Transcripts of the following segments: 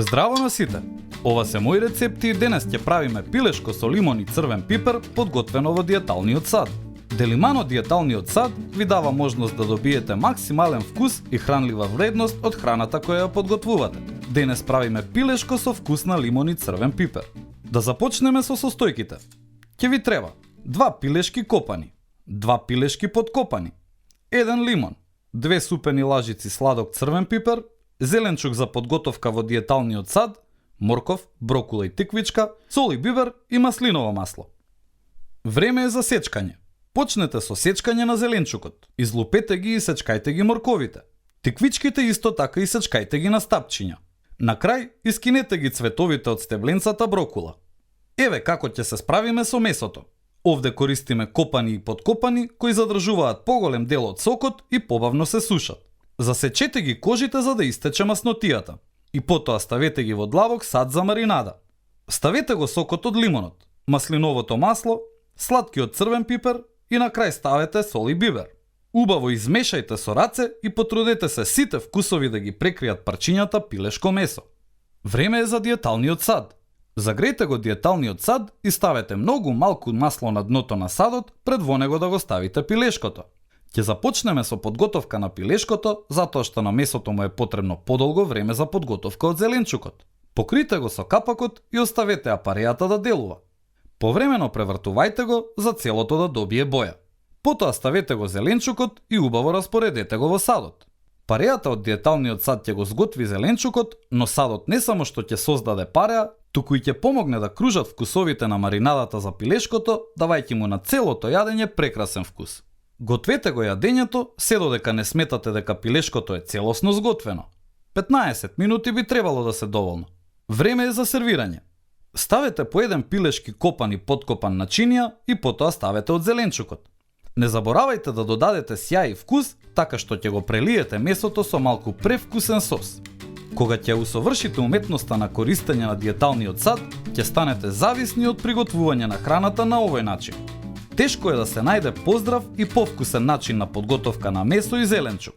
Здраво на сите! Ова се мои рецепти и денес ќе правиме пилешко со лимон и црвен пипер подготвено во диеталниот сад. Делимано диеталниот сад ви дава можност да добиете максимален вкус и хранлива вредност од храната која ја подготвувате. Денес правиме пилешко со вкус на лимон и црвен пипер. Да започнеме со состојките. Ќе ви треба 2 пилешки копани, 2 пилешки подкопани, 1 лимон, 2 супени лажици сладок црвен пипер, зеленчук за подготовка во диеталниот сад, морков, брокула и тиквичка, сол и бибер и маслиново масло. Време е за сечкање. Почнете со сечкање на зеленчукот. Излупете ги и сечкајте ги морковите. Тиквичките исто така и сечкајте ги на стапчиња. На крај искинете ги цветовите од стебленцата брокула. Еве како ќе се справиме со месото. Овде користиме копани и подкопани кои задржуваат поголем дел од сокот и побавно се сушат. Засечете ги кожите за да истече маснотијата и потоа ставете ги во длабок сад за маринада. Ставете го сокот од лимонот, маслиновото масло, сладкиот црвен пипер и на крај ставете сол и бибер. Убаво измешајте со раце и потрудете се сите вкусови да ги прекријат парчињата пилешко месо. Време е за диеталниот сад. Загрејте го диеталниот сад и ставете многу малку масло на дното на садот пред во него да го ставите пилешкото. Ќе започнеме со подготовка на пилешкото, затоа што на месото му е потребно подолго време за подготовка од зеленчукот. Покрите го со капакот и оставете ја парејата да делува. Повремено превртувајте го за целото да добие боја. Потоа ставете го зеленчукот и убаво распоредете го во садот. Парејата од диеталниот сад ќе го зготви зеленчукот, но садот не само што ќе создаде пареја, туку и ќе помогне да кружат вкусовите на маринадата за пилешкото, давајќи му на целото јадење прекрасен вкус. Гответе го јадењето се додека не сметате дека пилешкото е целосно сготвено. 15 минути би требало да се доволно. Време е за сервирање. Ставете по еден пилешки копан и подкопан начинија и потоа ставете од зеленчукот. Не заборавајте да додадете сјај и вкус, така што ќе го прелиете месото со малку превкусен сос. Кога ќе усовршите уметноста на користење на диеталниот сад, ќе станете зависни од приготвување на храната на овој начин. Тешко е да се најде поздрав и повкусен начин на подготовка на месо и зеленчук.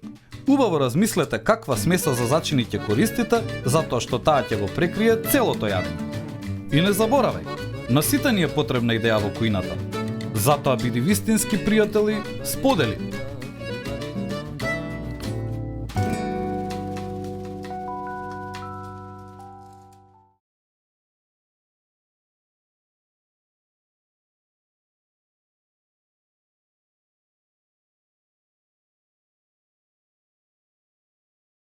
Убаво размислете каква смеса за зачини ќе користите, затоа што таа ќе го прекрие целото јадење. И не заборавај, на сите ни е потребна идеја во кујната. Затоа биди вистински пријател и сподели.